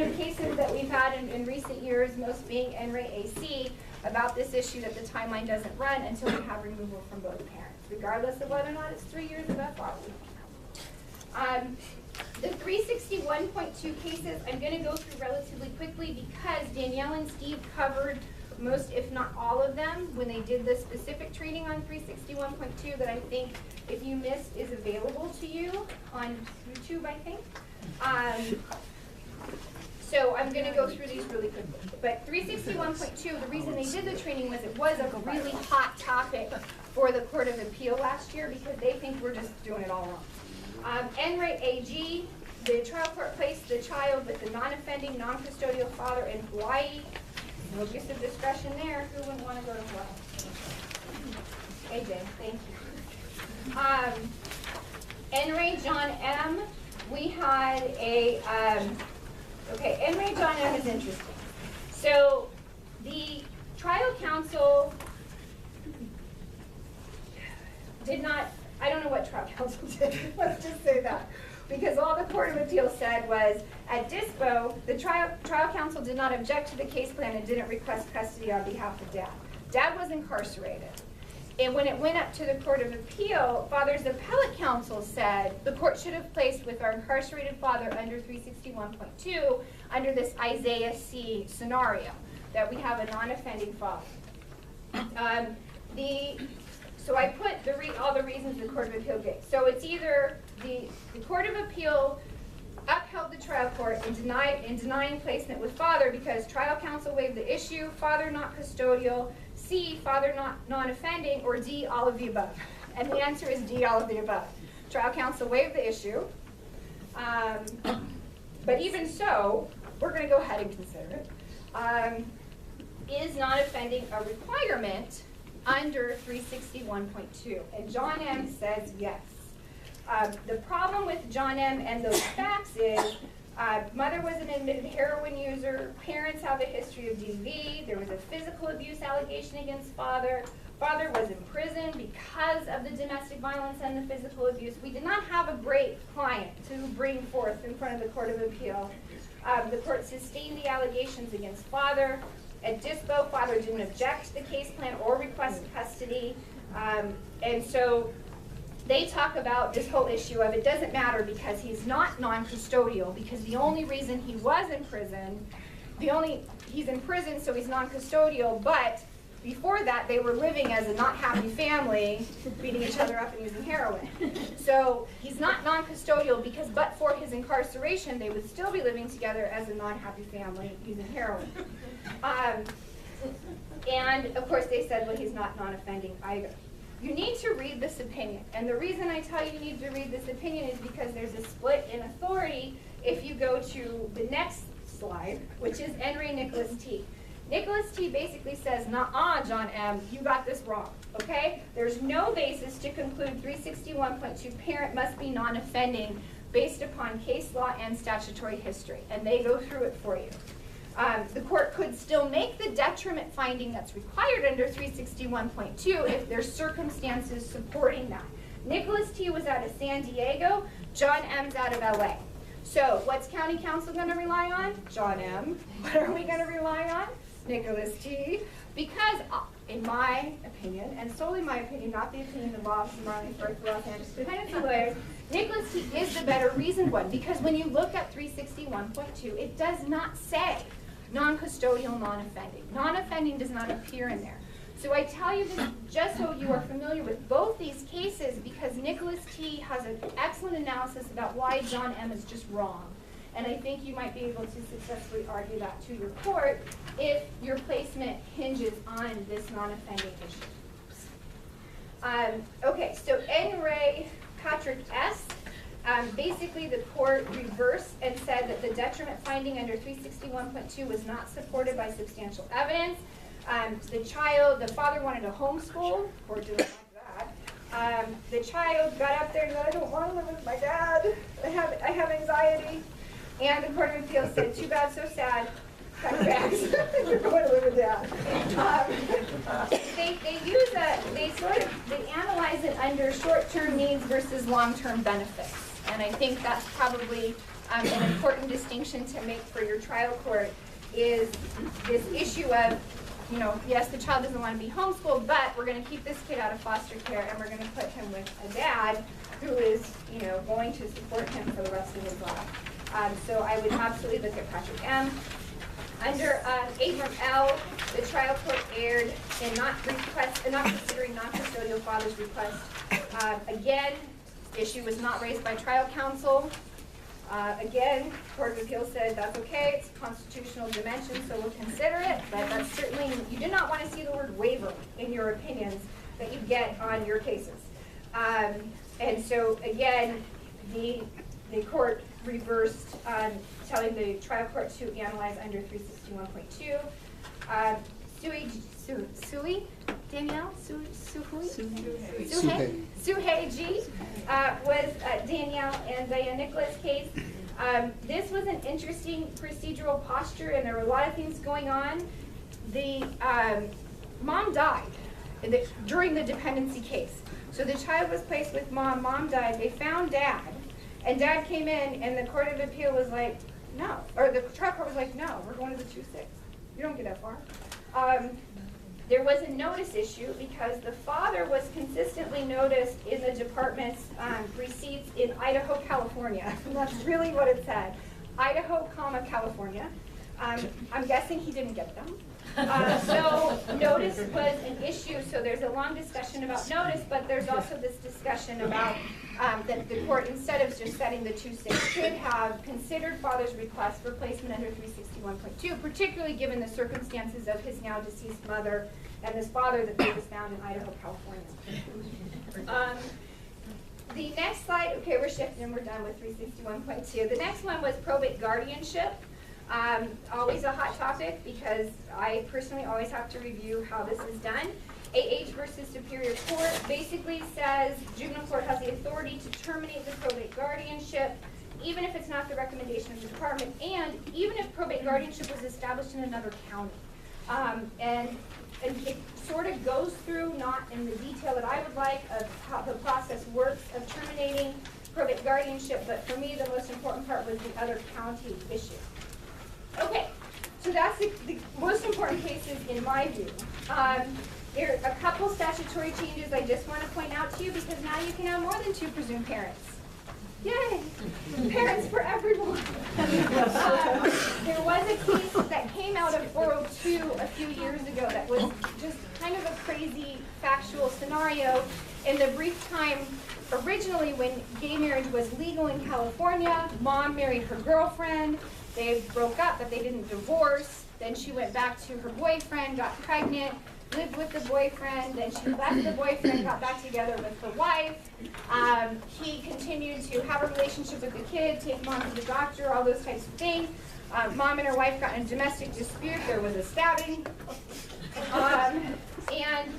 line of cases that we've had in recent years, most being NRA AC, about this issue that the timeline doesn't run until we have removal from both parents, regardless of whether or not it's 3 years of FR. The 361.2 cases, I'm going to go through relatively quickly because Danielle and Steve covered most, if not all of them, when they did the specific training on 361.2 that I think, if you missed, is available to you on YouTube, I think. So I'm going to go through these really quickly. But 361.2, the reason they did the training was it was a really hot topic for the Court of Appeal last year because they think we're just doing it all wrong. NRA AG, the trial court placed the child with the non-offending, non-custodial father in Hawaii. No use of discretion there. Who wouldn't want to go to Hawaii? AJ, thank you. NRA John M. We had a, okay, NRA John M is interesting. So the trial counsel did not, I don't know what trial counsel did, let's just say that. Because all the Court of Appeal said was, at DISPO, the trial counsel did not object to the case plan and didn't request custody on behalf of Dad. Dad was incarcerated. And when it went up to the Court of Appeal, Father's appellate counsel said the court should have placed with our incarcerated father under 361.2 under this Isaiah C scenario, that we have a non-offending father. So I put all the reasons the Court of Appeal gave. So it's either the Court of Appeal upheld the trial court in denying placement with father because trial counsel waived the issue, father not custodial, C, father not non-offending, or D, all of the above. And the answer is D, all of the above. Trial counsel waived the issue. But even so, we're going to go ahead and consider it. Is non-offending a requirement under 361.2? And John M. says yes. The problem with John M. and those facts is mother was an admitted heroin user, parents have a history of DV, there was a physical abuse allegation against father, father was in prison because of the domestic violence and the physical abuse. We did not have a great client to bring forth in front of the Court of Appeal. The court sustained the allegations against father. At DISPO, father didn't object to the case plan or request custody. And so they talk about this whole issue of it doesn't matter because he's not non-custodial, because the only reason he was in prison, he's in prison so he's non-custodial, but before that they were living as a not happy family, beating each other up and using heroin. So he's not non-custodial because but for his incarceration they would still be living together as a non-happy family using heroin. And of course they said, well, he's not non-offending either. You need to read this opinion, and the reason I tell you need to read this opinion is because there's a split in authority if you go to the next slide, which is NRA Nicholas T. Nicholas T. basically says, nah, John M., you got this wrong, okay? There's no basis to conclude 361.2 parent must be non-offending based upon case law and statutory history, and they go through it for you. The court could still make the detriment finding that's required under 361.2 if there's circumstances supporting that. Nicholas T. was out of San Diego, John M.'s out of LA. So what's county council going to rely on? John M. What are we going to rely on? Nicholas T. Because, in my opinion, and solely my opinion, not the opinion of Bob Marley Firth, Los Angeles dependency lawyers, Nicholas T. is the better reasoned one because when you look at 361.2, it does not say non-custodial, non-offending. Non-offending does not appear in there. So I tell you this just so you are familiar with both these cases because Nicholas T. has an excellent analysis about why John M. is just wrong. And I think you might be able to successfully argue that to your court if your placement hinges on this non-offending issue. Okay, so NRA Patrick S. Basically, the court reversed and said that the detriment finding under 361.2 was not supported by substantial evidence. The father wanted to homeschool, court didn't like that. The child got up there and said, I don't want to live with my dad. I have anxiety. And the Court of Appeals said, too bad, so sad. Pack your bags. You're going to live with dad. They analyze it under short-term needs versus long-term benefits. And I think that's probably An important distinction to make for your trial court is this issue of, you know, yes, the child doesn't want to be homeschooled, but we're going to keep this kid out of foster care and we're going to put him with a dad who is, you know, going to support him for the rest of his life. So I would absolutely look at Patrick M. Under Abram L., the trial court erred in not considering non-custodial father's request. Again, issue was not raised by trial counsel. Again, Court of Appeals said that's okay, it's a constitutional dimension, so we'll consider it, but that's certainly, you do not want to see the word waiver in your opinions that you get on your cases. And so again, the court reversed, telling the trial court to analyze under 361.2. Danielle? Suhei G. Was Danielle and Diane Nicholas' case. This was an interesting procedural posture, and there were a lot of things going on. The mom died during the dependency case. So the child was placed with mom, mom died, they found dad, and dad came in, and the Court of Appeal was like, no, or the trial court was like, no, we're going to the 2-6. You don't get that far. There was a notice issue because the father was consistently noticed in the department's receipts in Idaho, California. That's really what it said. Idaho, California. I'm guessing he didn't get them. So notice was an issue, so there's a long discussion about notice, but there's also this discussion about that the court, instead of just setting the 2-6, should have considered father's request for placement under 361.2, particularly given the circumstances of his now deceased mother and this father that was found in Idaho, California. The next slide, okay, we're shifting, we're done with 361.2. The next one was probate guardianship. Always a hot topic because I personally always have to review how this is done. AH versus Superior Court basically says juvenile court has the authority to terminate the probate guardianship even if it's not the recommendation of the department, and even if probate guardianship was established in another county. And it sort of goes through, not in the detail that I would like, of how the process works of terminating probate guardianship, but for me the most important part was the other county issue. Okay, so that's the most important cases in my view. There are a couple statutory changes I just want to point out to you because now you can have more than 2 presumed parents. Yay! Parents for everyone. There was a case that came out of 402 a few years ago that was just kind of a crazy factual scenario. In the brief time, originally when gay marriage was legal in California, mom married her girlfriend. They broke up, but they didn't divorce. Then she went back to her boyfriend, got pregnant, lived with the boyfriend, then she left the boyfriend, got back together with the wife. He continued to have a relationship with the kid, take mom to the doctor, all those types of things. Mom and her wife got in a domestic dispute. There was a stabbing. And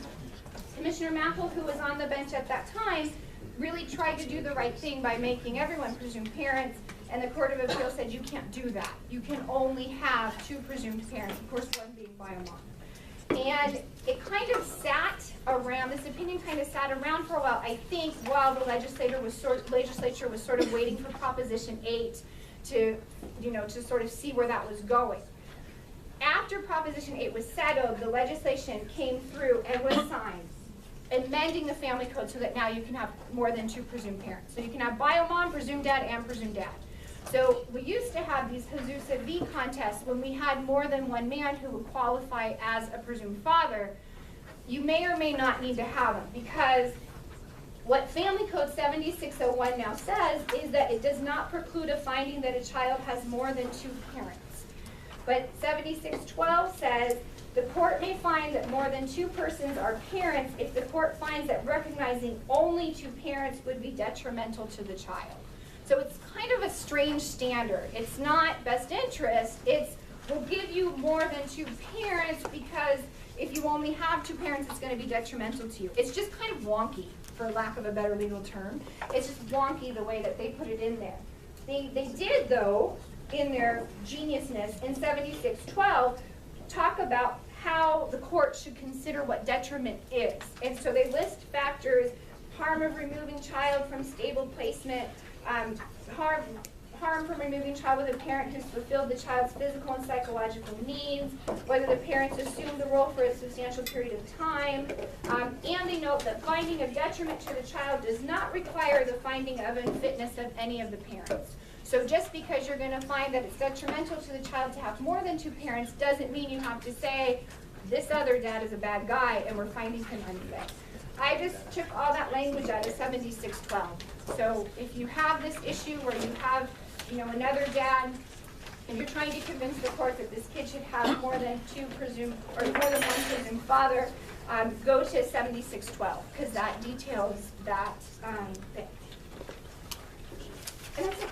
Commissioner Mappel, who was on the bench at that time, really tried to do the right thing by making everyone presumed parents. And the Court of Appeal said you can't do that. You can only have 2 presumed parents, of course one being bio mom. And it kind of sat around, this opinion kind of sat around for a while, I think, while the legislature was sort of waiting for Proposition 8 to, to sort of see where that was going. After Proposition 8 was settled, the legislation came through and was signed, amending the family code so that now you can have more than 2 presumed parents. So you can have bio mom, presumed dad, and presumed dad. So we used to have these Hazusa V contests when we had more than one man who would qualify as a presumed father. You may or may not need to have them because what Family Code 7601 now says is that it does not preclude a finding that a child has more than 2 parents. But 7612 says the court may find that more than 2 persons are parents if the court finds that recognizing only 2 parents would be detrimental to the child. So it's kind of a strange standard. It's not best interest, it's we'll give you more than 2 parents because if you only have 2 parents, it's going to be detrimental to you. It's just kind of wonky, for lack of a better legal term. It's just wonky the way that they put it in there. They did, though, in their geniusness in 7612, talk about how the court should consider what detriment is. And so they list factors: harm of removing child from stable placement, harm from removing child with a parent who's fulfilled the child's physical and psychological needs, whether the parents assume the role for a substantial period of time, and they note that finding of detriment to the child does not require the finding of unfitness of any of the parents. So just because you're going to find that it's detrimental to the child to have more than 2 parents doesn't mean you have to say, this other dad is a bad guy and we're finding him unfit. I just took all that language out of 7612. So if you have this issue where you have, another dad, and you're trying to convince the court that this kid should have more than 2 presumed, or more than 1 presumed father, go to 7612, because that details that thing. And that's it.